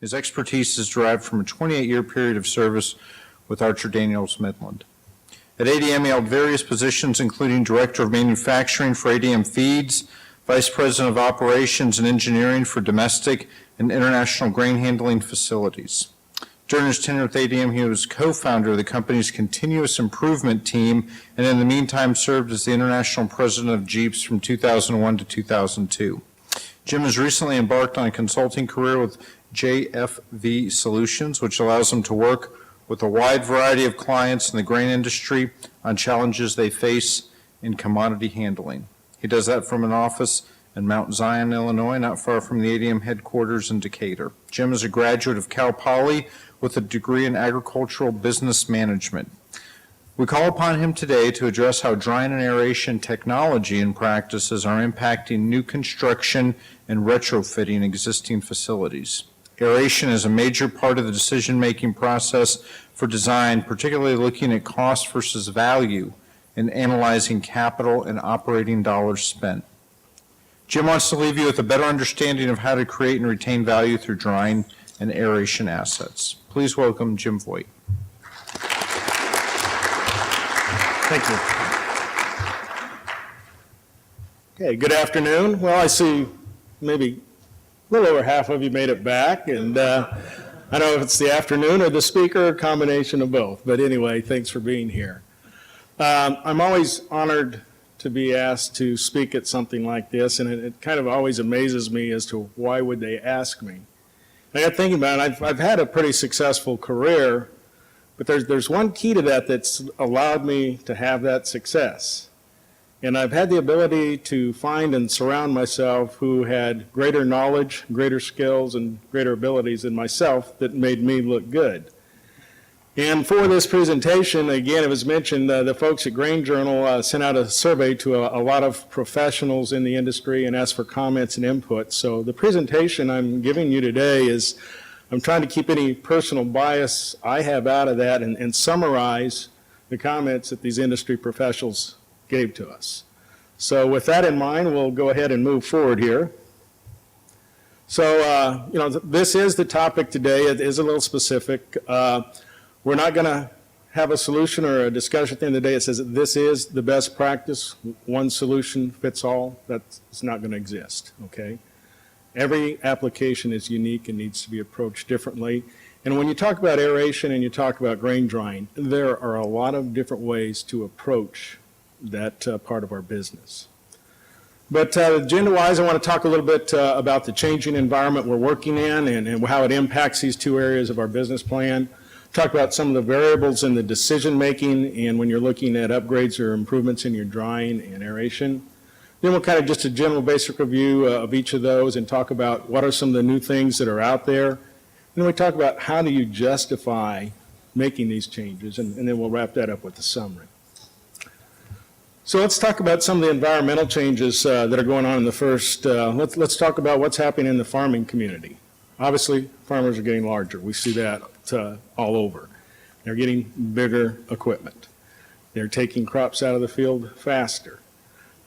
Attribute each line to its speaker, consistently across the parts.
Speaker 1: His expertise is derived from a 28-year period of service with Archer Daniels Midland. At ADM, he held various positions, including Director of Manufacturing for ADM Feeds, Vice President of Operations and Engineering for domestic and international grain handling facilities. During his tenure with ADM, he was co-founder of the company's continuous improvement team, and in the meantime served as the international president of Jeeps from 2001 to 2002. Jim has recently embarked on a consulting career with JFV Solutions, which allows him to work with a wide variety of clients in the grain industry on challenges they face in commodity handling. He does that from an office in Mount Zion, Illinois, not far from the ADM headquarters in Decatur. Jim is a graduate of Cal Poly with a degree in agricultural business management. We call upon him today to address how drying and aeration technology and practices are impacting new construction and retrofitting existing facilities. Aeration is a major part of the decision-making process for design, particularly looking at cost versus value and analyzing capital and operating dollars spent. Jim wants to leave you with a better understanding of how to create and retain value through drying and aeration assets. Please welcome Jim Voigt.
Speaker 2: Thank you. Okay, good afternoon. Well, I see maybe a little over half of you made it back, and I don't know if it's the afternoon or the speaker or a combination of both, but anyway, thanks for being here. I'm always honored to be asked to speak at something like this, and it kind of always amazes me as to why would they ask me. I got thinking about it. I've had a pretty successful career, but there's one key to that that's allowed me to have that success. And I've had the ability to find and surround myself who had greater knowledge, greater skills, and greater abilities than myself that made me look good. And for this presentation, again, it was mentioned, the folks at Grain Journal sent out a survey to a lot of professionals in the industry and asked for comments and input. So the presentation I'm giving you today is, I'm trying to keep any personal bias I have out of that and summarize the comments that these industry professionals gave to us. So with that in mind, we'll go ahead and move forward here. So, this is the topic today. It is a little specific. We're not going to have a solution or a discussion at the end of the day that says that this is the best practice, one solution fits all. That's not going to exist, okay? Every application is unique and needs to be approached differently. And when you talk about aeration and you talk about grain drying, there are a lot of different ways to approach that part of our business. But agenda-wise, I want to talk a little bit about the changing environment we're working in and how it impacts these two areas of our business plan. Talk about some of the variables in the decision-making and when you're looking at upgrades or improvements in your drying and aeration. Then we'll kind of just a general basic review of each of those and talk about what are some of the new things that are out there. And then we talk about how do you justify making these changes, and then we'll wrap that up with the summary. So let's talk about some of the environmental changes that are going on in the first. Let's talk about what's happening in the farming community. Obviously, farmers are getting larger. We see that all over. They're getting bigger equipment. They're taking crops out of the field faster.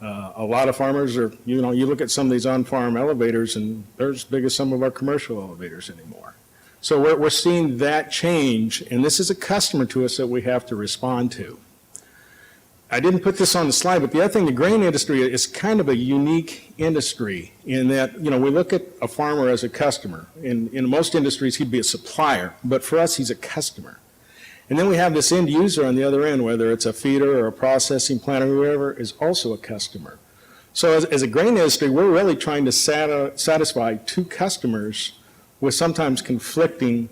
Speaker 2: A lot of farmers are, you look at some of these on-farm elevators and they're as big as some of our commercial elevators anymore. So we're seeing that change, and this is a customer to us that we have to respond to. I didn't put this on the slide, but the other thing, the grain industry is kind of a unique industry in that, we look at a farmer as a customer. In most industries, he'd be a supplier, but for us, he's a customer. And then we have this end user on the other end, whether it's a feeder or a processing plant or whoever, is also a customer. So as a grain industry, we're really trying to satisfy two customers with sometimes conflicting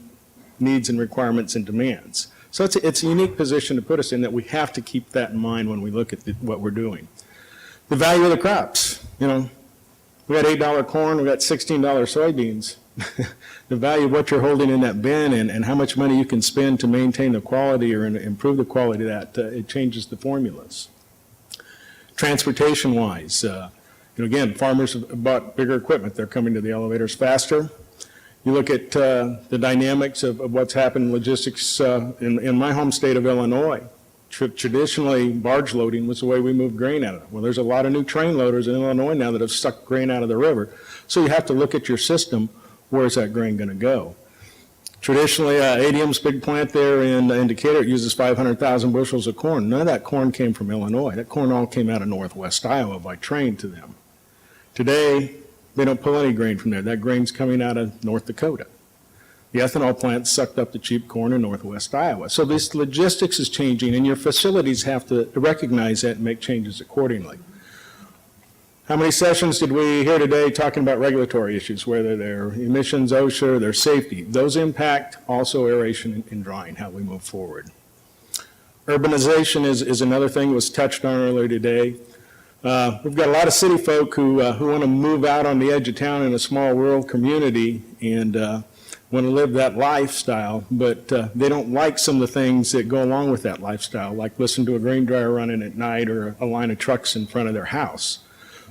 Speaker 2: needs and requirements and demands. So it's a unique position to put us in that we have to keep that in mind when we look at what we're doing. The value of the crops, we got $8 corn, we got $16 soybeans. The value of what you're holding in that bin and how much money you can spend to maintain the quality or improve the quality of that, it changes the formulas. Transportation-wise, again, farmers have bought bigger equipment. They're coming to the elevators faster. You look at the dynamics of what's happened in logistics in my home state of Illinois. Traditionally, barge loading was the way we moved grain out of it. Well, there's a lot of new train loaders in Illinois now that have sucked grain out of the river. So you have to look at your system. Where is that grain going to go? Traditionally, ADM's big plant there in Decatur, it uses 500,000 bushels of corn. None of that corn came from Illinois. That corn all came out of northwest Iowa by train to them. Today, they don't pull any grain from there. That grain's coming out of North Dakota. The ethanol plant sucked up the cheap corn in northwest Iowa. So this logistics is changing, and your facilities have to recognize that and make changes accordingly. How many sessions did we hear today talking about regulatory issues, whether they're emissions, OSHA, their safety? Those impact also aeration and drying, how we move forward. Urbanization is another thing that was touched on earlier today. We've got a lot of city folk who want to move out on the edge of town in a small rural community and want to live that lifestyle, but they don't like some of the things that go along with that lifestyle, like listen to a grain dryer running at night or a line of trucks in front of their house.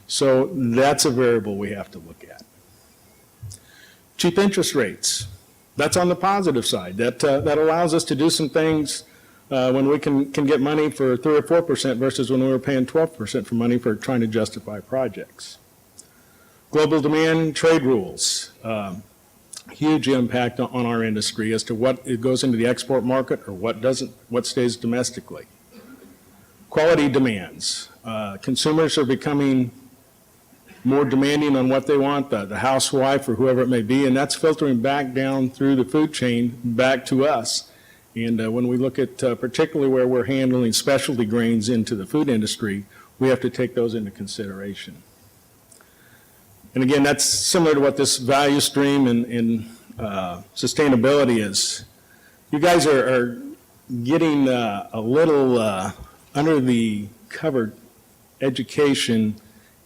Speaker 2: So that's a variable we have to look at. Cheap interest rates. That's on the positive side. That allows us to do some things when we can get money for 3 or 4% versus when we were paying 12% for money for trying to justify projects. Global demand trade rules. Huge impact on our industry as to what it goes into the export market or what doesn't, what stays domestically. Quality demands. Consumers are becoming more demanding on what they want, the housewife or whoever it may be, and that's filtering back down through the food chain back to us. And when we look at particularly where we're handling specialty grains into the food industry, we have to take those into consideration. And again, that's similar to what this value stream and sustainability is. You guys are getting a little under the covered education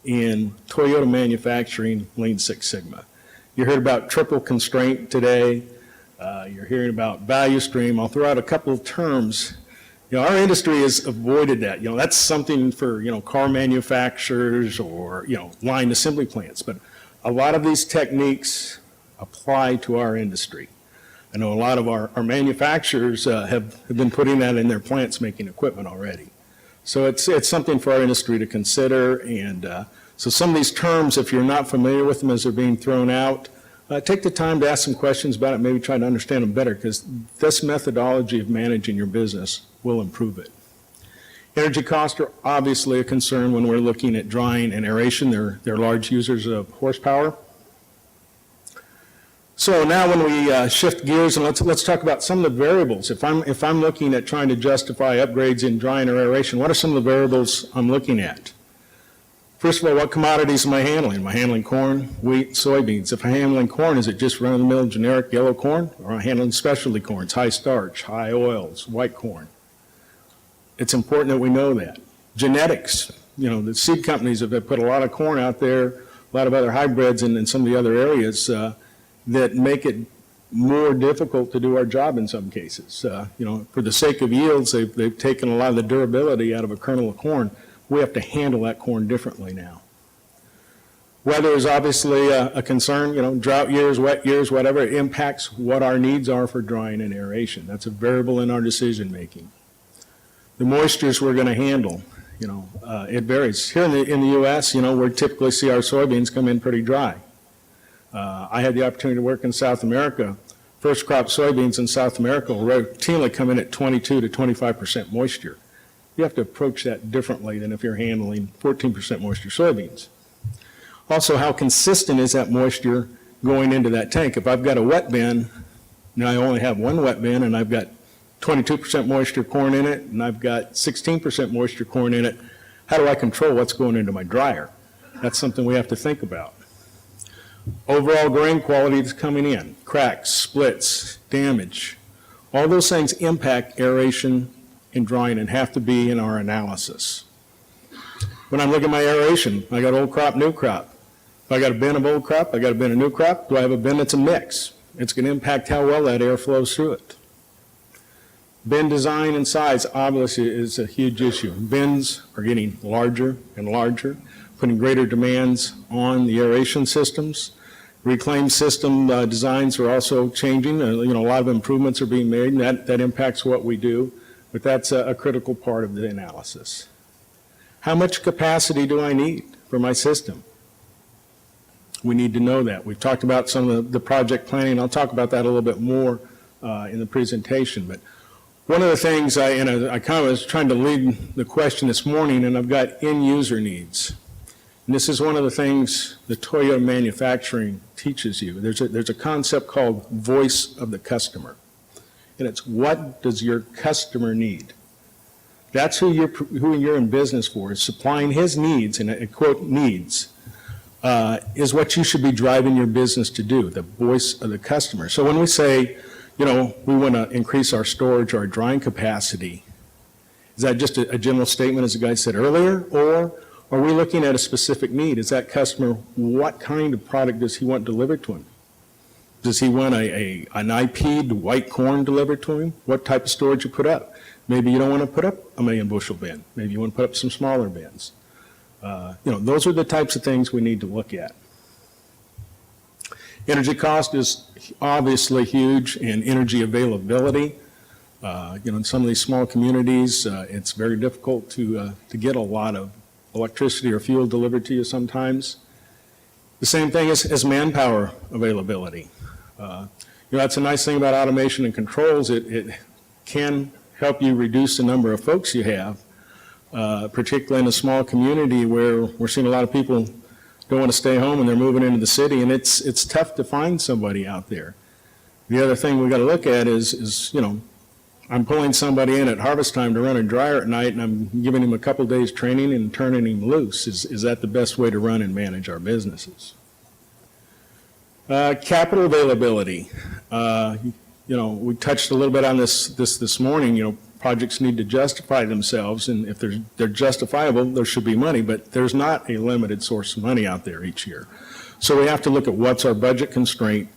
Speaker 2: in Toyota manufacturing Lean Six Sigma. You heard about triple constraint today. You're hearing about value stream. I'll throw out a couple of terms. You know, our industry has avoided that. You know, that's something for, you know, car manufacturers or, you know, line assembly plants. But a lot of these techniques apply to our industry. I know a lot of our manufacturers have been putting that in their plants making equipment already. So it's something for our industry to consider. And so some of these terms, if you're not familiar with them as they're being thrown out, take the time to ask some questions about it, maybe try to understand them better, because this methodology of managing your business will improve it. Energy costs are obviously a concern when we're looking at drying and aeration. They're large users of horsepower. So now when we shift gears, and let's talk about some of the variables. If I'm looking at trying to justify upgrades in drying or aeration, what are some of the variables I'm looking at? First of all, what commodities am I handling? Am I handling corn, wheat, soybeans? If I'm handling corn, is it just run-of-the-mill generic yellow corn? Or am I handling specialty corns, high starch, high oils, white corn? It's important that we know that. Genetics, you know, the seed companies have put a lot of corn out there, a lot of other hybrids in some of the other areas that make it more difficult to do our job in some cases. You know, for the sake of yields, they've taken a lot of the durability out of a kernel of corn. We have to handle that corn differently now. Weather is obviously a concern. You know, drought years, wet years, whatever, it impacts what our needs are for drying and aeration. That's a variable in our decision making. The moistures we're going to handle, you know, it varies. Here in the U.S., you know, we typically see our soybeans come in pretty dry. I had the opportunity to work in South America. First crop soybeans in South America will routinely come in at 22 to 25% moisture. You have to approach that differently than if you're handling 14% moisture soybeans. Also, how consistent is that moisture going into that tank? If I've got a wet bin, now I only have one wet bin and I've got 22% moisture corn in it and I've got 16% moisture corn in it, how do I control what's going into my dryer? That's something we have to think about. Overall grain quality that's coming in, cracks, splits, damage, all those things impact aeration and drying and have to be in our analysis. When I'm looking at my aeration, I got old crop, new crop. If I got a bin of old crop, I got a bin of new crop, do I have a bin that's a mix? It's going to impact how well that air flows through it. Bin design and size obviously is a huge issue. Bins are getting larger and larger, putting greater demands on the aeration systems. Reclaim system designs are also changing. You know, a lot of improvements are being made, and that impacts what we do. But that's a critical part of the analysis. How much capacity do I need for my system? We need to know that. We've talked about some of the project planning. I'll talk about that a little bit more in the presentation. But one of the things I kind of was trying to lead the question this morning, and I've got end user needs. And this is one of the things the Toyota manufacturing teaches you. There's a concept called voice of the customer. And it's, what does your customer need? That's who you're in business for, is supplying his needs, and I quote needs, is what you should be driving your business to do, the voice of the customer. So when we say, we want to increase our storage or our drying capacity, is that just a general statement, as the guy said earlier, or are we looking at a specific need? Is that customer, what kind of product does he want delivered to him? Does he want an IP'd white corn delivered to him? What type of storage you put up? Maybe you don't want to put up a 1,000,000 bushel bin. Maybe you want to put up some smaller bins. Those are the types of things we need to look at. Energy cost is obviously huge, and energy availability. In some of these small communities, it's very difficult to get a lot of electricity or fuel delivered to you sometimes. The same thing as manpower availability. That's a nice thing about automation and controls. It can help you reduce the number of folks you have, particularly in a small community where we're seeing a lot of people don't want to stay home and they're moving into the city, and it's tough to find somebody out there. The other thing we got to look at is I'm pulling somebody in at harvest time to run a dryer at night, and I'm giving him a couple days training and turning him loose. Is that the best way to run and manage our businesses? Capital availability. We touched a little bit on this morning. Projects need to justify themselves, and if they're justifiable, there should be money, but there's not a limited source of money out there each year. So we have to look at what's our budget constraint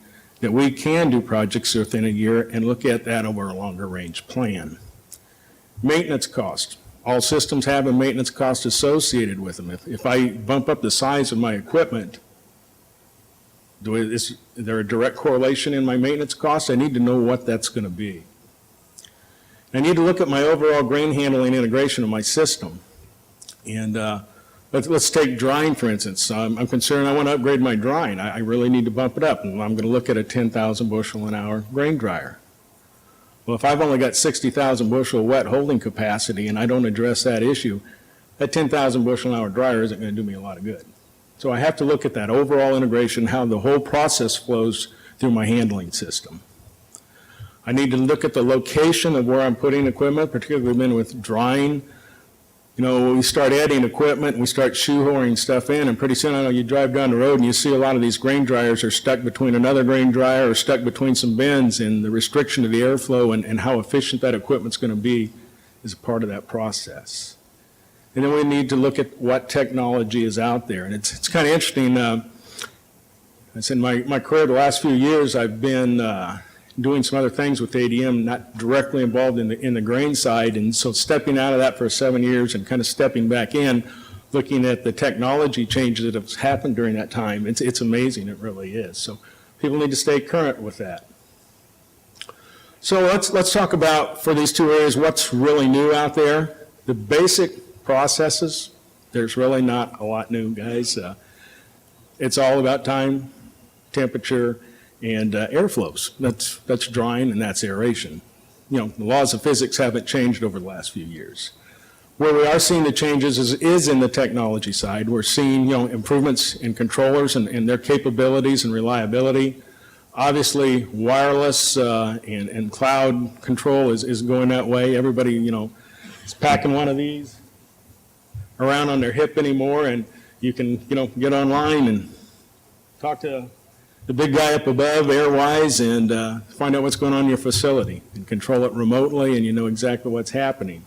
Speaker 2: that we can do projects within a year and look at that over a longer range plan. Maintenance cost. All systems have a maintenance cost associated with them. If I bump up the size of my equipment, is there a direct correlation in my maintenance cost? I need to know what that's going to be. I need to look at my overall grain handling integration of my system. And let's take drying, for instance. I'm concerned I want to upgrade my drying. I really need to bump it up, and I'm going to look at a 10,000 bushel an hour grain dryer. Well, if I've only got 60,000 bushel wet holding capacity and I don't address that issue, that 10,000 bushel an hour dryer isn't going to do me a lot of good. So I have to look at that overall integration, how the whole process flows through my handling system. I need to look at the location of where I'm putting equipment, particularly with drying. We start adding equipment, we start shoehorning stuff in, and pretty soon you drive down the road and you see a lot of these grain dryers are stuck between another grain dryer or stuck between some bins, and the restriction of the airflow and how efficient that equipment's going to be is a part of that process. And then we need to look at what technology is out there. And it's kind of interesting. I said my career the last few years, I've been doing some other things with ADM, not directly involved in the grain side. And so stepping out of that for 7 years and kind of stepping back in, looking at the technology changes that have happened during that time, it's amazing. It really is. So people need to stay current with that. So let's talk about, for these two areas, what's really new out there. The basic processes, there's really not a lot new, guys. It's all about time, temperature, and airflows. That's drying and that's aeration. The laws of physics haven't changed over the last few years. Where we are seeing the changes is in the technology side. We're seeing improvements in controllers and their capabilities and reliability. Obviously, wireless and cloud control is going that way. Everybody is packing one of these around on their hip anymore, and you can get online and talk to the big guy up above, Airwise, and find out what's going on in your facility and control it remotely, and you know exactly what's happening.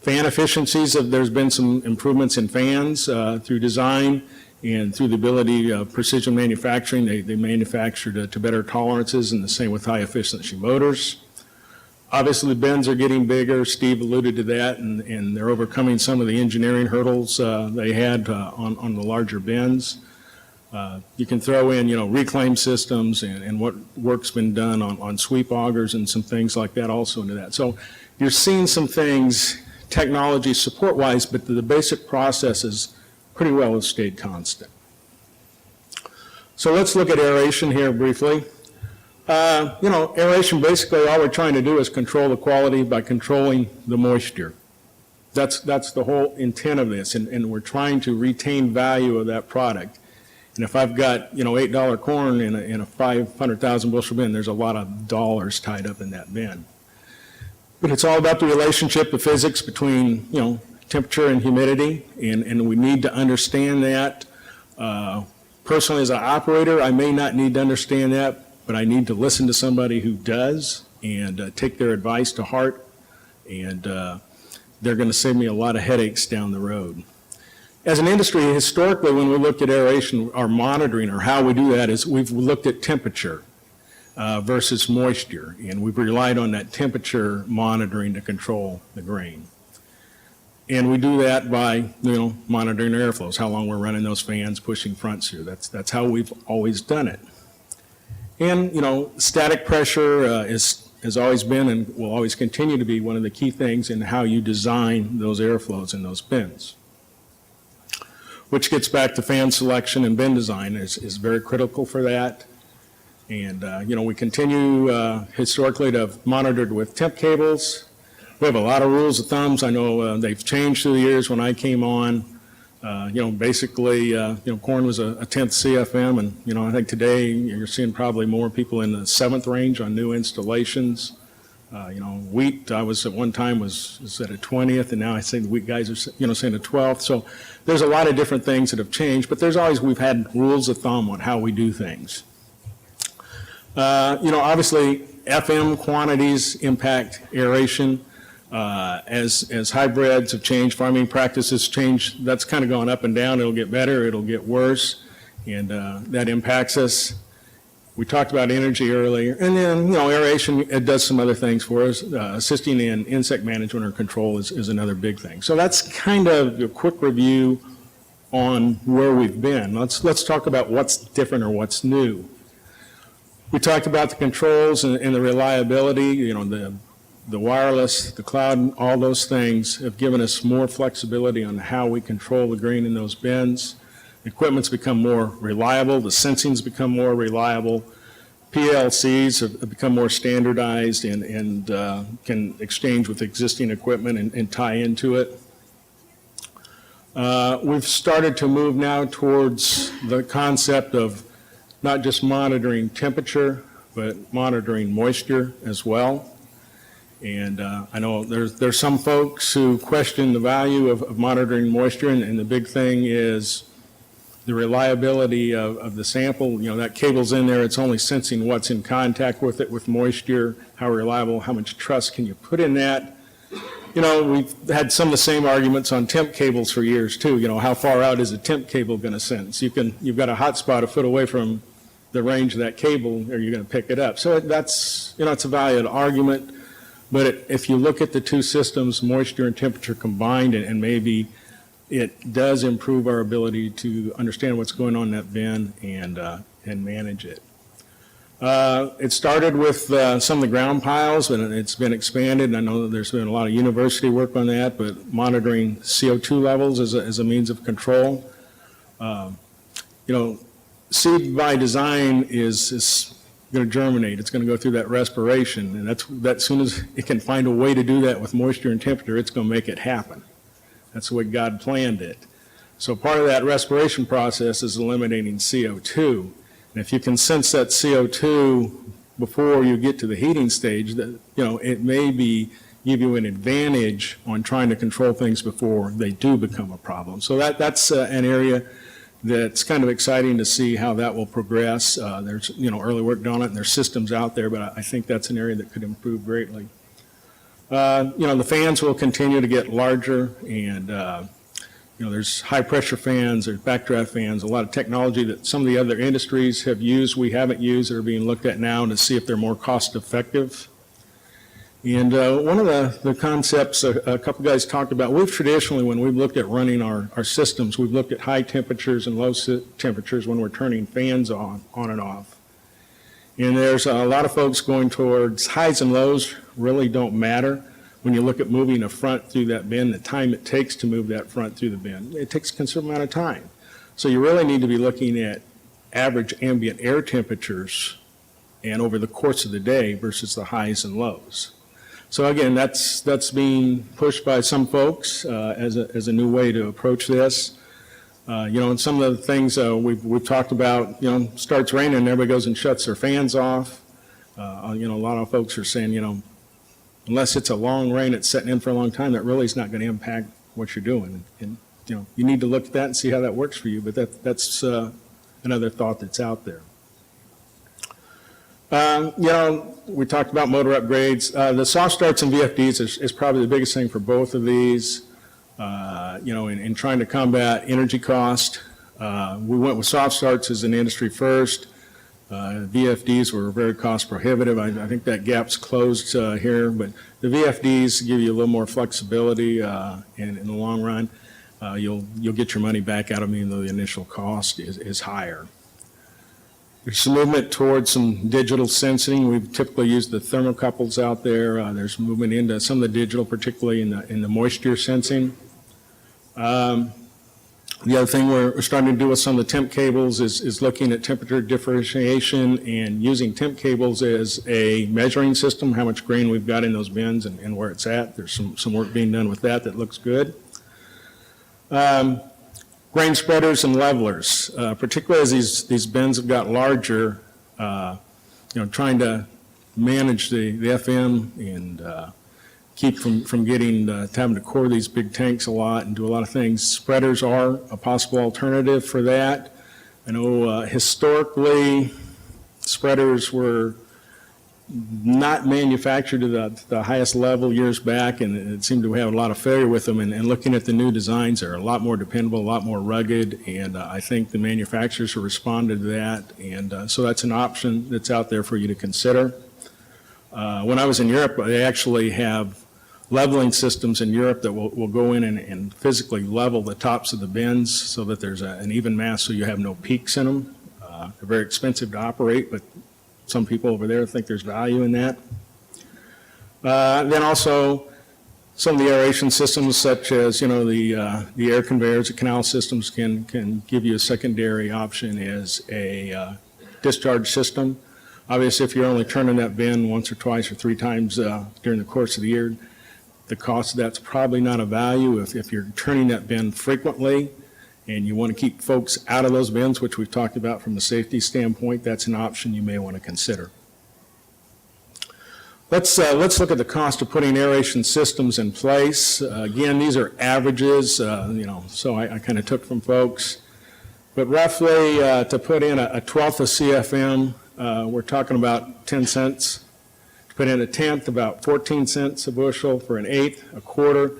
Speaker 2: Fan efficiencies, there's been some improvements in fans through design and through the ability of precision manufacturing. They manufacture to better tolerances, and the same with high efficiency motors. Obviously, the bins are getting bigger. Steve alluded to that, and they're overcoming some of the engineering hurdles they had on the larger bins. You can throw in, reclaim systems and what work's been done on sweep augers and some things like that also into that. So you're seeing some things technology support-wise, but the basic processes pretty well have stayed constant. So let's look at aeration here briefly. Aeration, basically all we're trying to do is control the quality by controlling the moisture. That's the whole intent of this, and we're trying to retain value of that product. And if I've got, $8 corn in a 500,000 bushel bin, there's a lot of dollars tied up in that bin. But it's all about the relationship, the physics between, temperature and humidity, and we need to understand that. Personally, as an operator, I may not need to understand that, but I need to listen to somebody who does and take their advice to heart, and they're going to save me a lot of headaches down the road. As an industry, historically, when we looked at aeration, our monitoring, or how we do that, is we've looked at temperature versus moisture, and we've relied on that temperature monitoring to control the grain. And we do that by, monitoring airflows, how long we're running those fans, pushing fronts through. That's how we've always done it. And, static pressure has always been and will always continue to be one of the key things in how you design those airflows in those bins. Which gets back to fan selection and bin design is very critical for that. And, we continue historically to have monitored with temp cables. We have a lot of rules of thumbs. I know they've changed through the years. When I came on, basically, corn was a 10th CFM, and, I think today you're seeing probably more people in the 7th range on new installations. Wheat, I was at one time was at a 20th, and now I think the wheat guys are, saying a 12th. So there's a lot of different things that have changed, but we've had rules of thumb on how we do things. Obviously, FM quantities impact aeration. As hybrids have changed, farming practices change, that's kind of gone up and down. It'll get better, it'll get worse, and that impacts us. We talked about energy earlier, and then, aeration, it does some other things for us. Assisting in insect management or control is another big thing. So that's kind of a quick review on where we've been. Let's talk about what's different or what's new. We talked about the controls and the reliability, the wireless, the cloud, all those things have given us more flexibility on how we control the grain in those bins. Equipment's become more reliable, the sensing's become more reliable. PLCs have become more standardized and can exchange with existing equipment and tie into it. We've started to move now towards the concept of not just monitoring temperature, but monitoring moisture as well. And I know there's some folks who question the value of monitoring moisture, and the big thing is the reliability of the sample. That cable's in there, it's only sensing what's in contact with it with moisture, how reliable, how much trust can you put in that. We've had some of the same arguments on temp cables for years too. How far out is a temp cable going to sense? You've got a hot spot a foot away from the range of that cable, or you're going to pick it up. So that's, it's a valid argument. But if you look at the two systems, moisture and temperature combined, and maybe it does improve our ability to understand what's going on in that bin and manage it. It started with some of the ground piles, and it's been expanded. And I know that there's been a lot of university work on that, but monitoring CO2 levels as a means of control. Seed by design is going to germinate. It's going to go through that respiration, and that's as soon as it can find a way to do that with moisture and temperature, it's going to make it happen. That's the way God planned it. So part of that respiration process is eliminating CO2. And if you can sense that CO2 before you get to the heating stage, that it may give you an advantage on trying to control things before they do become a problem. So that's an area that's kind of exciting to see how that will progress. There's early work done on it, and there's systems out there, but I think that's an area that could improve greatly. The fans will continue to get larger, and there's high pressure fans, there's backdraft fans, a lot of technology that some of the other industries have used, we haven't used, that are being looked at now to see if they're more cost effective. And one of the concepts a couple guys talked about, we've traditionally, when we've looked at running our systems, we've looked at high temperatures and low temperatures when we're turning fans on and off. And there's a lot of folks going towards highs and lows really don't matter. When you look at moving a front through that bin, the time it takes to move that front through the bin, it takes a considerable amount of time. So you really need to be looking at average ambient air temperatures and over the course of the day versus the highs and lows. So again, that's being pushed by some folks as a new way to approach this. And some of the things we've talked about, starts raining and everybody goes and shuts their fans off. A lot of folks are saying, unless it's a long rain, it's setting in for a long time, that really is not going to impact what you're doing. And, you need to look at that and see how that works for you, but that's another thought that's out there. We talked about motor upgrades. The soft starts and VFDs is probably the biggest thing for both of these. In trying to combat energy cost, we went with soft starts as an industry first. VFDs were very cost prohibitive. I think that gap's closed here, but the VFDs give you a little more flexibility, and in the long run, you'll get your money back out of them, even though the initial cost is higher. There's some movement towards some digital sensing. We've typically used the thermocouples out there. There's movement into some of the digital, particularly in the moisture sensing. The other thing we're starting to do with some of the temp cables is looking at temperature differentiation and using temp cables as a measuring system, how much grain we've got in those bins and where it's at. There's some work being done with that looks good. Grain spreaders and levelers, particularly as these bins have got larger, trying to manage the FM and keep from getting having to core these big tanks a lot and do a lot of things. Spreaders are a possible alternative for that. I know historically spreaders were not manufactured to the highest level years back, and it seemed to have a lot of failure with them. And looking at the new designs, they're a lot more dependable, a lot more rugged, and I think the manufacturers have responded to that. And so that's an option that's out there for you to consider. When I was in Europe, they actually have leveling systems in Europe that will go in and physically level the tops of the bins so that there's an even mass so you have no peaks in them. They're very expensive to operate, but some people over there think there's value in that. Then also some of the aeration systems such as, the air conveyors, the canal systems can give you a secondary option as a discharge system. Obviously, if you're only turning that bin once or twice or three times during the course of the year, the cost of that's probably not a value. If you're turning that bin frequently and you want to keep folks out of those bins, which we've talked about from the safety standpoint, that's an option you may want to consider. Let's look at the cost of putting aeration systems in place. Again, these are averages, so I kind of took from folks. But roughly to put in a 1/12 of CFM, we're talking about 10 cents. To put in a 1/10, about 14 cents a bushel. For an 1/8, a quarter.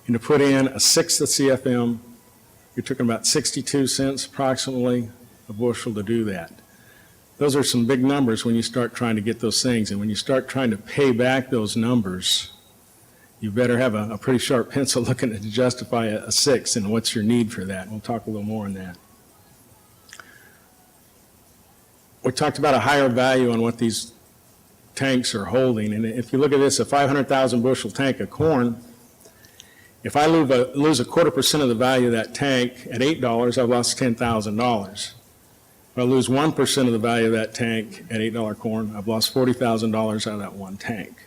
Speaker 2: And to put in a 1/6 of CFM, you're talking about 62 cents approximately a bushel to do that. Those are some big numbers when you start trying to get those things. And when you start trying to pay back those numbers, you better have a pretty sharp pencil looking to justify a 6 and what's your need for that. We'll talk a little more on that. We talked about a higher value on what these tanks are holding. And if you look at this, a 500,000 bushel tank of corn, if I lose a 1/4% of the value of that tank at $8, I've lost $10,000. If I lose 1% of the value of that tank at $8 corn, I've lost $40,000 out of that one tank.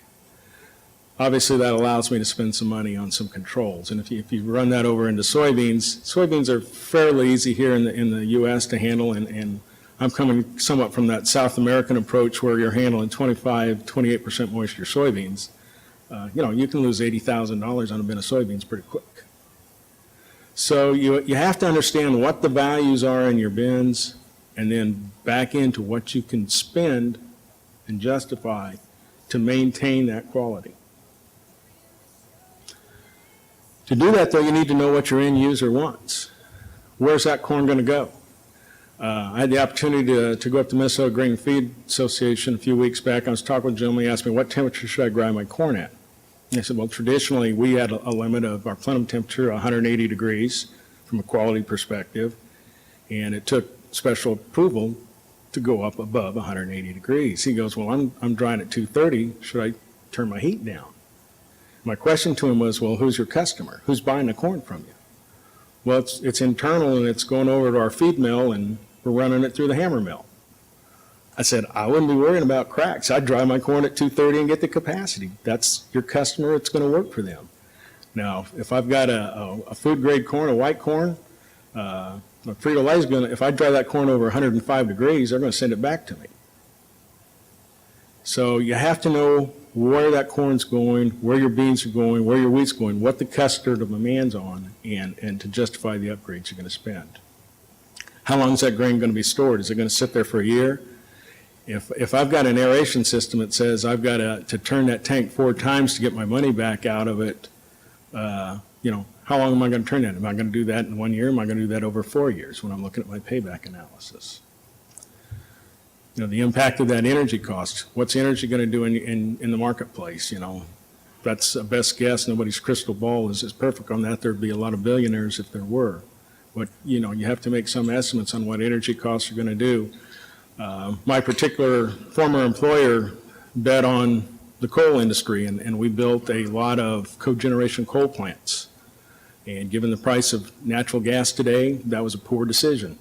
Speaker 2: Obviously, that allows me to spend some money on some controls. And if you run that over into soybeans are fairly easy here in the U.S. to handle, and I'm coming somewhat from that South American approach where you're handling 28% moisture soybeans. You can lose $80,000 on a bin of soybeans pretty quick. So you have to understand what the values are in your bins and then back into what you can spend and justify to maintain that quality. To do that, though, you need to know what your end user wants. Where's that corn going to go? I had the opportunity to go up to Minnesota Grain and Feed Association a few weeks back. I was talking with a gentleman. He asked me, what temperature should I grind my corn at? And I said, well, traditionally, we had a limit of our plenum temperature, 180 degrees from a quality perspective, and it took special approval to go up above 180 degrees. He goes, well, I'm drying at 230. Should I turn my heat down? My question to him was, well, who's your customer? Who's buying the corn from you? Well, it's internal, and it's going over to our feed mill, and we're running it through the hammer mill. I said, I wouldn't be worrying about cracks. I'd dry my corn at 230 and get the capacity. That's your customer. It's going to work for them. Now, if I've got a food-grade corn, a white corn, Frito-Lay's going to, if I dry that corn over 105 degrees, they're going to send it back to me. So you have to know where that corn's going, where your beans are going, where your wheat's going, what the customer demands on, and to justify the upgrades you're going to spend. How long is that grain going to be stored? Is it going to sit there for a year? If I've got an aeration system that says I've got to turn that tank 4 times to get my money back out of it, how long am I going to turn that? Am I going to do that in 1 year? Am I going to do that over 4 years when I'm looking at my payback analysis? The impact of that energy cost. What's energy going to do in the marketplace? That's a best guess. Nobody's crystal ball is perfect on that. There'd be a lot of billionaires if there were. But, you have to make some estimates on what energy costs are going to do. My particular former employer bet on the coal industry, and we built a lot of cogeneration coal plants. And given the price of natural gas today, that was a poor decision.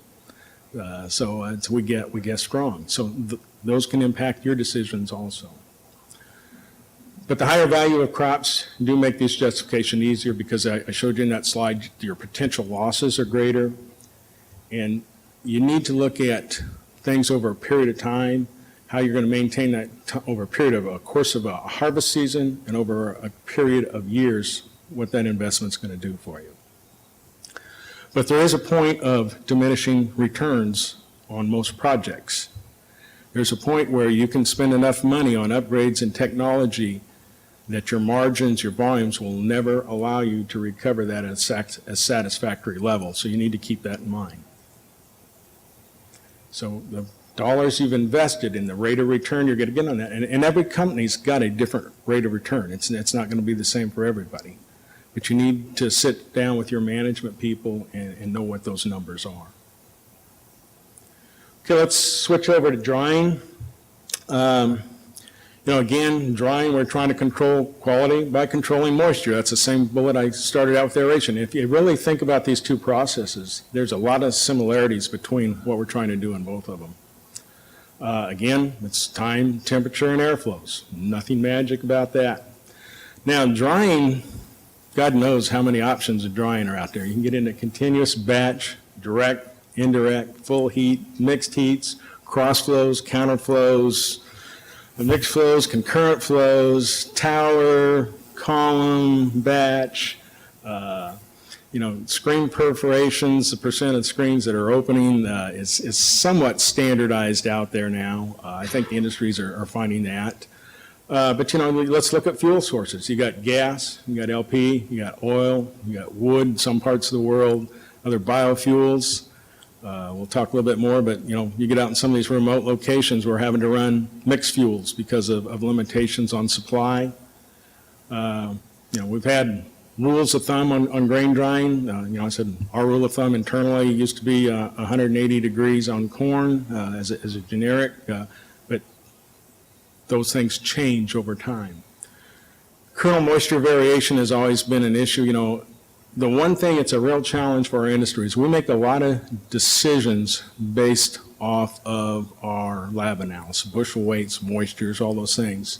Speaker 2: So we get strong. So those can impact your decisions also. But the higher value of crops do make this justification easier because I showed you in that slide, your potential losses are greater. And you need to look at things over a period of time, how you're going to maintain that over a course of a harvest season and over a period of years, what that investment's going to do for you. But there is a point of diminishing returns on most projects. There's a point where you can spend enough money on upgrades and technology that your margins, your volumes will never allow you to recover that at a satisfactory level. So you need to keep that in mind. So the dollars you've invested in the rate of return you're going to get on that, and every company's got a different rate of return. It's not going to be the same for everybody. But you need to sit down with your management people and know what those numbers are. Okay, let's switch over to drying. Again, drying, we're trying to control quality by controlling moisture. That's the same bullet I started out with aeration. If you really think about these two processes, there's a lot of similarities between what we're trying to do in both of them. Again, it's time, temperature, and airflows. Nothing magic about that. Now, drying, God knows how many options of drying are out there. You can get into continuous batch, direct, indirect, full heat, mixed heats, cross flows, counter flows, mixed flows, concurrent flows, tower, column, batch, screen perforations, the percent of screens that are opening is somewhat standardized out there now. I think the industries are finding that. But let's look at fuel sources. You got gas, you got LP, you got oil, you got wood in some parts of the world, other biofuels. We'll talk a little bit more, but you get out in some of these remote locations, we're having to run mixed fuels because of limitations on supply. We've had rules of thumb on grain drying. I said our rule of thumb internally used to be 180 degrees on corn as a generic, but those things change over time. Kernel moisture variation has always been an issue. The one thing it's a real challenge for our industry is we make a lot of decisions based off of our lab analysis, bushel weights, moistures, all those things.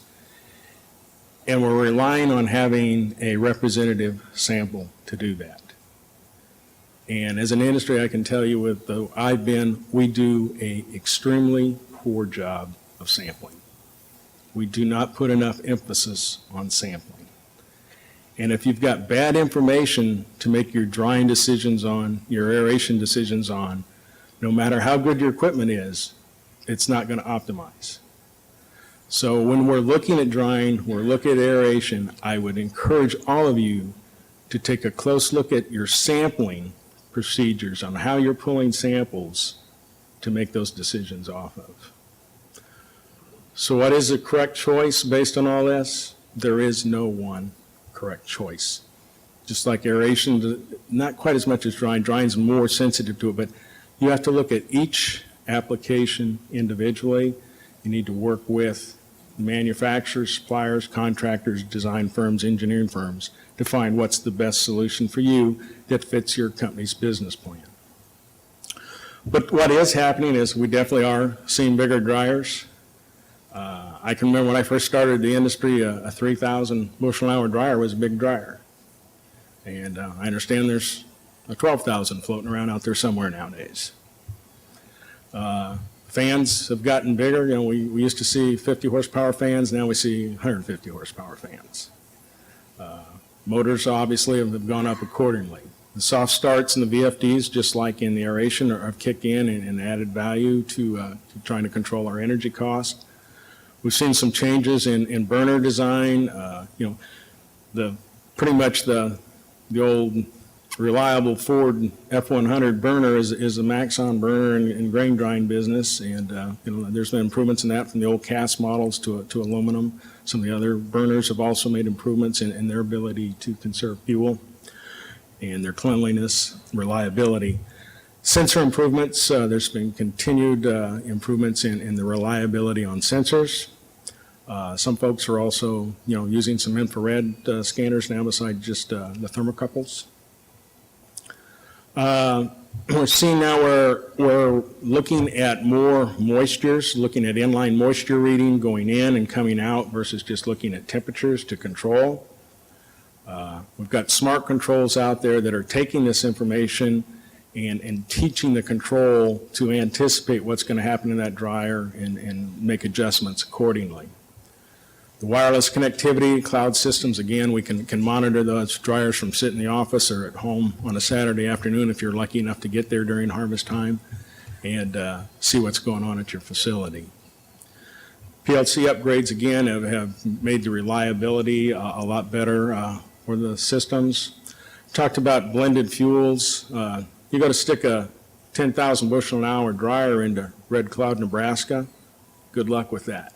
Speaker 2: And we're relying on having a representative sample to do that. And as an industry, I can tell you we do an extremely poor job of sampling. We do not put enough emphasis on sampling. And if you've got bad information to make your drying decisions on, your aeration decisions on, no matter how good your equipment is, it's not going to optimize. So when we're looking at drying, we're looking at aeration, I would encourage all of you to take a close look at your sampling procedures on how you're pulling samples to make those decisions off of. So what is the correct choice based on all this? There is no one correct choice. Just like aeration, not quite as much as drying. Drying's more sensitive to it, but you have to look at each application individually. You need to work with manufacturers, suppliers, contractors, design firms, engineering firms to find what's the best solution for you that fits your company's business plan. But what is happening is we definitely are seeing bigger dryers. I can remember when I first started the industry, a 3,000 bushel an hour dryer was a big dryer. And I understand there's a 12,000 floating around out there somewhere nowadays. Fans have gotten bigger. You know, we used to see 50 horsepower fans. Now we see 150 horsepower fans. Motors obviously have gone up accordingly. The soft starts and the VFDs, just like in the aeration, have kicked in and added value to trying to control our energy cost. We've seen some changes in burner design. You know, pretty much the old reliable Ford F100 burner is a Maxon burner in grain drying business, and you know, there's been improvements in that from the old cast models to aluminum. Some of the other burners have also made improvements in their ability to conserve fuel and their cleanliness, reliability. Sensor improvements, there's been continued improvements in the reliability on sensors. Some folks are also, you know, using some infrared scanners now besides just the thermocouples. We're seeing now we're looking at more moistures, looking at inline moisture reading going in and coming out versus just looking at temperatures to control. We've got smart controls out there that are taking this information and teaching the control to anticipate what's going to happen in that dryer and make adjustments accordingly. The wireless connectivity, cloud systems, again, we can monitor those dryers from sitting in the office or at home on a Saturday afternoon if you're lucky enough to get there during harvest time and see what's going on at your facility. PLC upgrades, again, have made the reliability a lot better for the systems. Talked about blended fuels. You go to stick a 10,000 bushel an hour dryer into Red Cloud, Nebraska, good luck with that.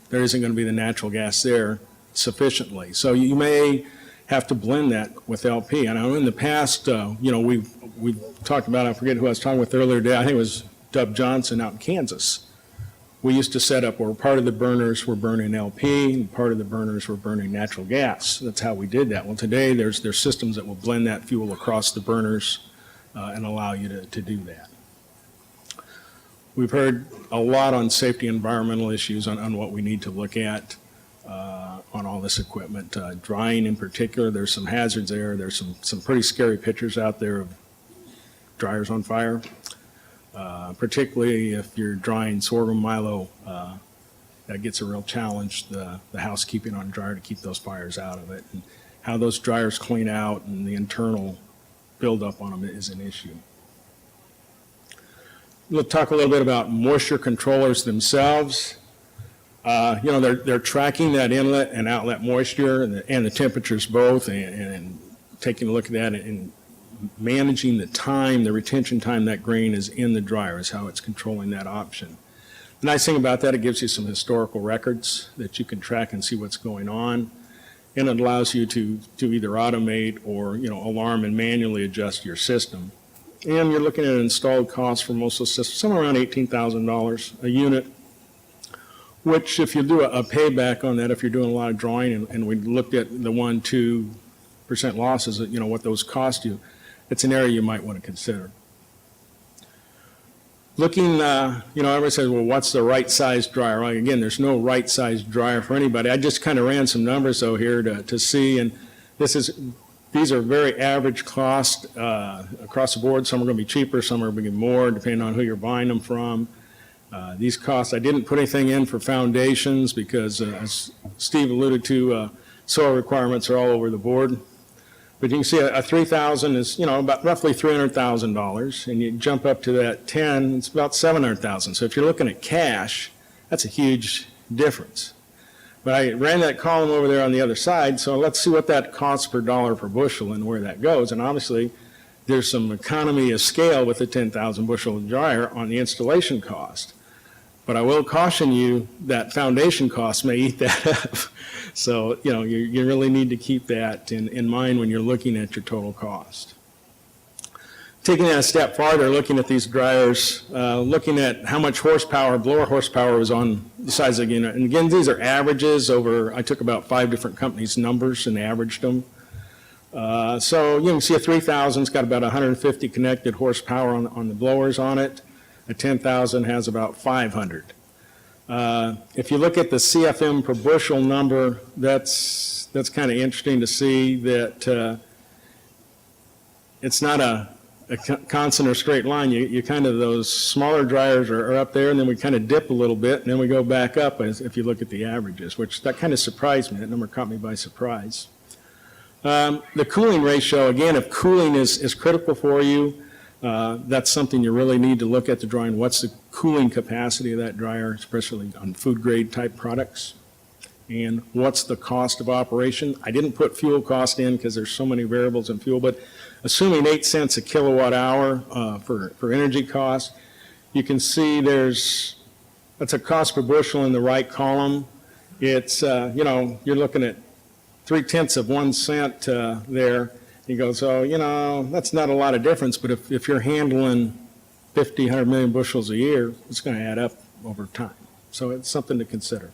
Speaker 2: There isn't going to be the natural gas there sufficiently. So you may have to blend that with LP. And I know in the past, you know, we've talked about, I forget who I was talking with earlier today, I think it was Dub Johnson out in Kansas. We used to set up where part of the burners were burning LP and part of the burners were burning natural gas. That's how we did that. Well, today there's systems that will blend that fuel across the burners and allow you to do that. We've heard a lot on safety environmental issues on what we need to look at on all this equipment. Drying in particular, there's some hazards there. There's some pretty scary pictures out there of dryers on fire, particularly if you're drying sorghum milo. That gets a real challenge, the housekeeping on a dryer to keep those fires out of it. And how those dryers clean out and the internal buildup on them is an issue. We'll talk a little bit about moisture controllers themselves. You know, they're tracking that inlet and outlet moisture and the temperatures both, and taking a look at that and managing the time, the retention time that grain is in the dryer is how it's controlling that option. The nice thing about that, it gives you some historical records that you can track and see what's going on, and it allows you to either automate or, you know, alarm and manually adjust your system. And you're looking at an installed cost for most of the systems, somewhere around $18,000 a unit, which if you do a payback on that, if you're doing a lot of drawing, and we looked at the 1-2% losses, you know, what those cost you, it's an area you might want to consider. Looking, you know, everybody says, well, what's the right size dryer? Well, again, there's no right size dryer for anybody. I just kind of ran some numbers, though, here to see, and these are very average cost across the board. Some are going to be cheaper, some are going to be more, depending on who you're buying them from. These costs, I didn't put anything in for foundations because, as Steve alluded to, soil requirements are all over the board. But you can see a 3,000 is, you know, about roughly $300,000, and you jump up to that 10, it's about $700,000. So if you're looking at cash, that's a huge difference. But I ran that column over there on the other side, so let's see what that costs per dollar per bushel and where that goes. And obviously, there's some economy of scale with the 10,000 bushel dryer on the installation cost. But I will caution you that foundation costs may eat that up. So, you know, you really need to keep that in mind when you're looking at your total cost. Taking that a step farther, looking at these dryers, looking at how much horsepower, blower horsepower was on the size of the unit. And again, these are averages over, I took about 5 different companies' numbers and averaged them. So you can see a 3000's got about 150 connected horsepower on the blowers on it. A 10,000 has about 500. If you look at the CFM per bushel number, that's kind of interesting to see that it's not a constant or straight line. You kind of, those smaller dryers are up there, and then we kind of dip a little bit, and then we go back up if you look at the averages, which that kind of surprised me. That number caught me by surprise. The cooling ratio, again, if cooling is critical for you, that's something you really need to look at the drying. What's the cooling capacity of that dryer, especially on food grade type products? And what's the cost of operation? I didn't put fuel cost in because there's so many variables in fuel, but assuming 8 cents a kilowatt hour for energy cost, you can see that's a cost per bushel in the right column. It's, you're looking at 0.3 of 1 cent there. You go, so, that's not a lot of difference, but if you're handling 50, 100 million bushels a year, it's going to add up over time. So it's something to consider.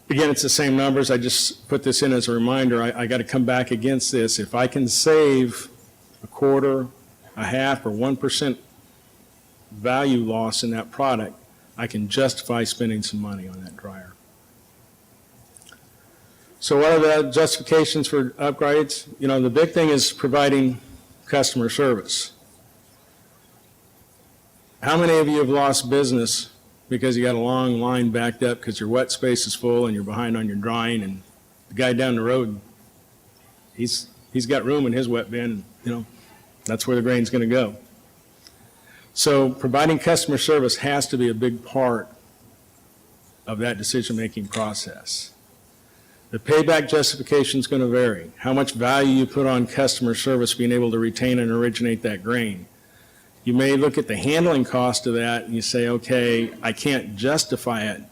Speaker 2: Again, it's the same numbers. I just put this in as a reminder. I got to come back against this. If I can save a quarter, a half, or 1% value loss in that product, I can justify spending some money on that dryer. So what are the justifications for upgrades? The big thing is providing customer service. How many of you have lost business because you got a long line backed up because your wet space is full and you're behind on your drying, and the guy down the road, he's got room in his wet bin, that's where the grain's going to go. So providing customer service has to be a big part of that decision-making process. The payback justification is going to vary. How much value you put on customer service being able to retain and originate that grain. You may look at the handling cost of that and you say, okay, I can't justify it.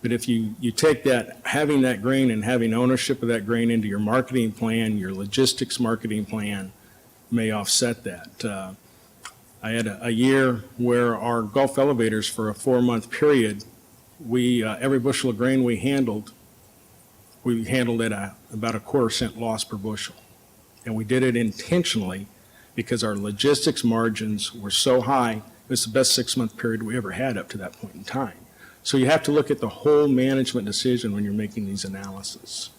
Speaker 2: But if you take that, having that grain and having ownership of that grain into your marketing plan, your logistics marketing plan, may offset that. I had a year where our Gulf elevators for a 4-month period, every bushel of grain we handled at about a 1/4 cent loss per bushel. And we did it intentionally because our logistics margins were so high. It was the best 6-month period we ever had up to that point in time. So you have to look at the whole management decision when you're making these analyses.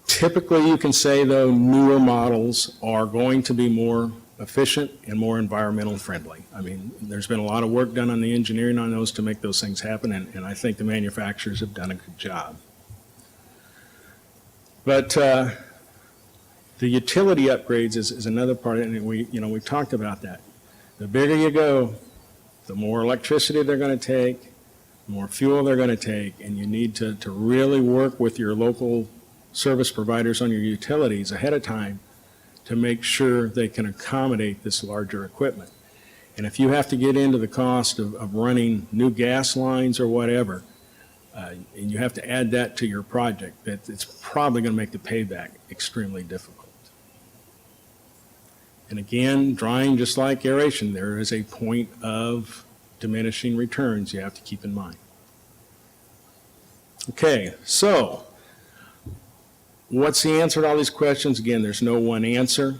Speaker 2: Typically, you can say, though, newer models are going to be more efficient and more environmental friendly. I mean, there's been a lot of work done on the engineering on those to make those things happen, and I think the manufacturers have done a good job. But the utility upgrades is another part, and we talked about that. The bigger you go, the more electricity they're going to take, the more fuel they're going to take, and you need to really work with your local service providers on your utilities ahead of time to make sure they can accommodate this larger equipment. And if you have to get into the cost of running new gas lines or whatever, and you have to add that to your project, that it's probably going to make the payback extremely difficult. And again, drying, just like aeration, there is a point of diminishing returns you have to keep in mind. Okay, so what's the answer to all these questions? Again, there's no one answer.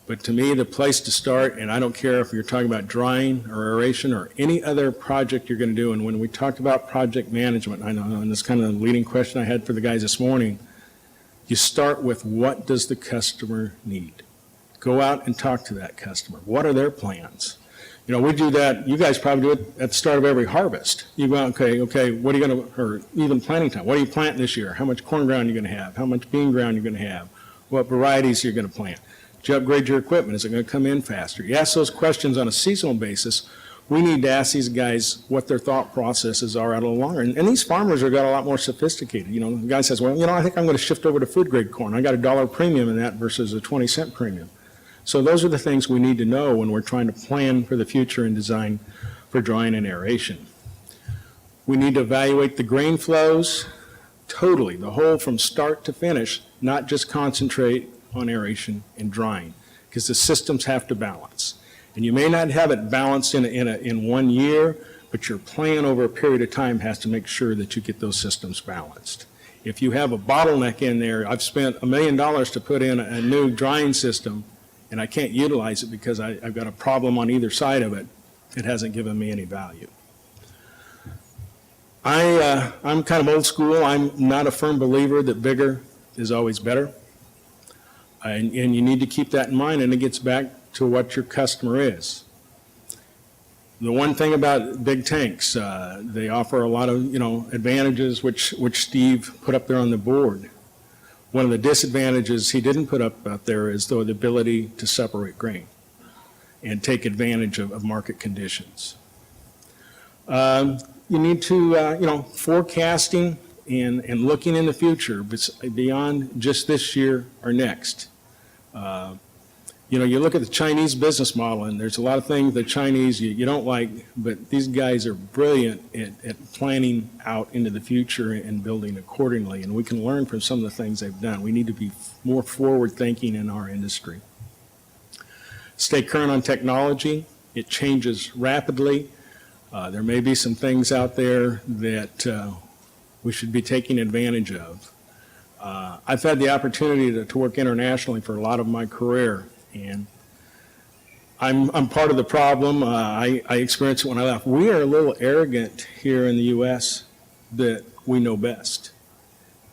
Speaker 2: But to me, the place to start, and I don't care if you're talking about drying or aeration or any other project you're going to do, and when we talked about project management, I know, and this kind of the leading question I had for the guys this morning, you start with what does the customer need? Go out and talk to that customer. What are their plans? We do that. You guys probably do it at the start of every harvest. You go out, okay, what are you going to, or even planting time, what are you planting this year? How much corn ground are you going to have? How much bean ground are you going to have? What varieties are you going to plant? Do you upgrade your equipment? Is it going to come in faster? You ask those questions on a seasonal basis. We need to ask these guys what their thought processes are out a little longer. And these farmers are got a lot more sophisticated. The guy says, well, I think I'm going to shift over to food grade corn. I got $1 premium in that versus a 20-cent premium. So those are the things we need to know when we're trying to plan for the future and design for drying and aeration. We need to evaluate the grain flows totally, the whole from start to finish, not just concentrate on aeration and drying, because the systems have to balance. And you may not have it balanced in 1 year, but your plan over a period of time has to make sure that you get those systems balanced. If you have a bottleneck in there, I've spent $1 million to put in a new drying system, and I can't utilize it because I've got a problem on either side of it. It hasn't given me any value. I'm kind of old school. I'm not a firm believer that bigger is always better. And you need to keep that in mind, and it gets back to what your customer is. The one thing about big tanks, they offer a lot of, advantages, which Steve put up there on the board. One of the disadvantages he didn't put up out there is, though, the ability to separate grain and take advantage of market conditions. You need to, forecasting and looking in the future beyond just this year or next. You look at the Chinese business model, and there's a lot of things the Chinese you don't like, but these guys are brilliant at planning out into the future and building accordingly, and we can learn from some of the things they've done. We need to be more forward-thinking in our industry. Stay current on technology. It changes rapidly. There may be some things out there that we should be taking advantage of. I've had the opportunity to work internationally for a lot of my career, and I'm part of the problem. I experienced it when I left. We are a little arrogant here in the U.S. that we know best.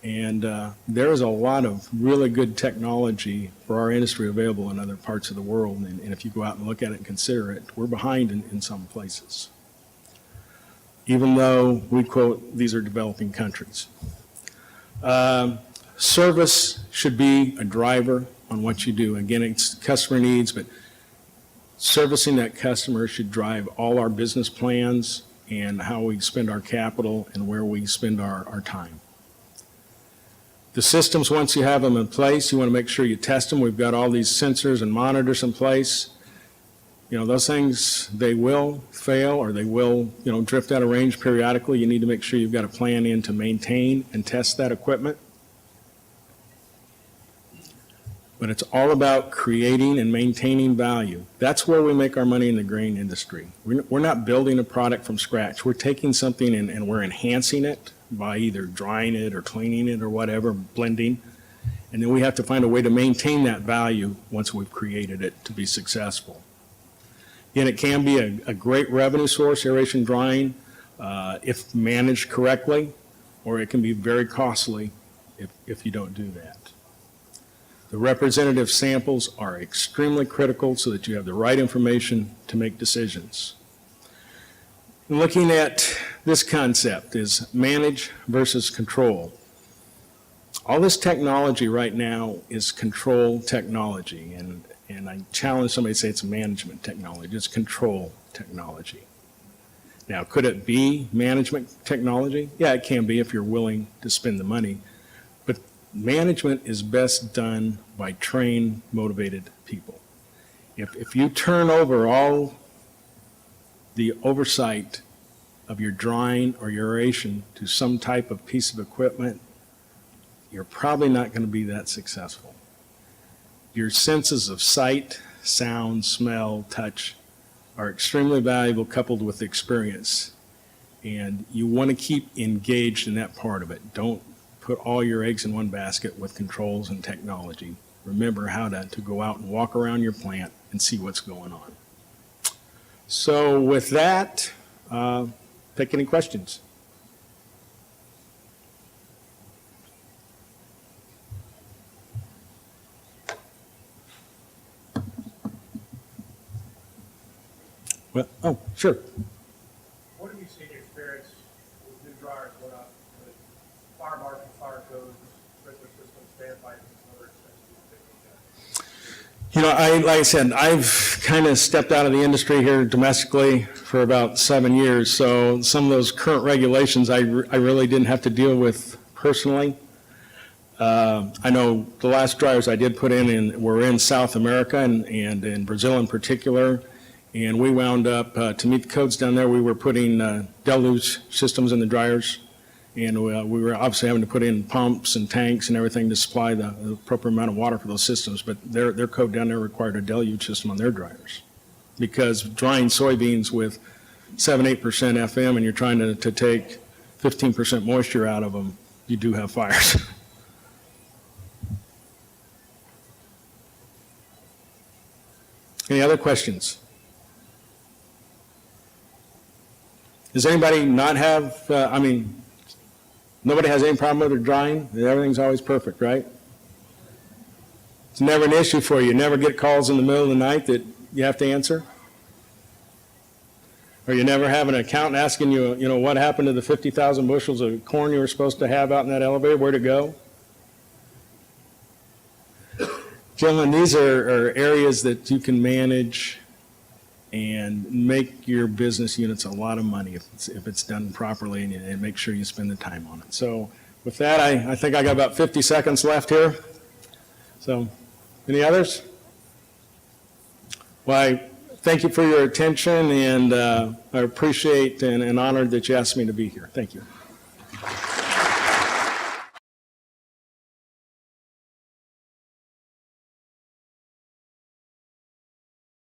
Speaker 2: And there is a lot of really good technology for our industry available in other parts of the world. And if you go out and look at it and consider it, we're behind in some places, even though we quote, these are developing countries. Service should be a driver on what you do. Again, it's customer needs, but servicing that customer should drive all our business plans and how we spend our capital and where we spend our time. The systems, once you have them in place, you want to make sure you test them. We've got all these sensors and monitors in place. Those things, they will fail or they will, drift out of range periodically. You need to make sure you've got a plan in to maintain and test that equipment. But it's all about creating and maintaining value. That's where we make our money in the grain industry. We're not building a product from scratch. We're taking something and we're enhancing it by either drying it or cleaning it or whatever, blending. And then we have to find a way to maintain that value once we've created it to be successful. And it can be a great revenue source, aeration drying, if managed correctly, or it can be very costly if you don't do that. The representative samples are extremely critical so that you have the right information to make decisions. Looking at this concept is manage versus control. All this technology right now is control technology, and I challenge somebody to say it's management technology. It's control technology. Now, could it be management technology? Yeah, it can be if you're willing to spend the money. But management is best done by trained, motivated people. If you turn over all the oversight of your drying or your aeration to some type of piece of equipment, you're probably not going to be that successful. Your senses of sight, sound, smell, touch are extremely valuable coupled with experience. And you want to keep engaged in that part of it. Don't put all your eggs in one basket with controls and technology. Remember how to go out and walk around your plant and see what's going on. So with that, take any questions. Well, oh, sure.
Speaker 3: What have you seen experience with new dryers going up with fire marshal, fire codes, sprinkler systems, standpipes, and other expenses?
Speaker 2: Like I said, I've kind of stepped out of the industry here domestically for about 7 years, so some of those current regulations I really didn't have to deal with personally. I know the last dryers I did put in were in South America and in Brazil in particular. And we wound up, to meet the codes down there, we were putting deluge systems in the dryers. And we were obviously having to put in pumps and tanks and everything to supply the appropriate amount of water for those systems. But their code down there required a deluge system on their dryers. Because drying soybeans with 7-8% FM and you're trying to take 15% moisture out of them, you do have fires. Any other questions? Does anybody not have, nobody has any problem with it drying? Everything's always perfect, right? It's never an issue for you. You never get calls in the middle of the night that you have to answer? Or you never have an accountant asking you, what happened to the 50,000 bushels of corn you were supposed to have out in that elevator? Where'd it go? Gentlemen, these are areas that you can manage and make your business units a lot of money if it's done properly, and make sure you spend the time on it. So with that, I think I got about 50 seconds left here. So any others? Well, I thank you for your attention, and I appreciate and honored that you asked me to be here. Thank you.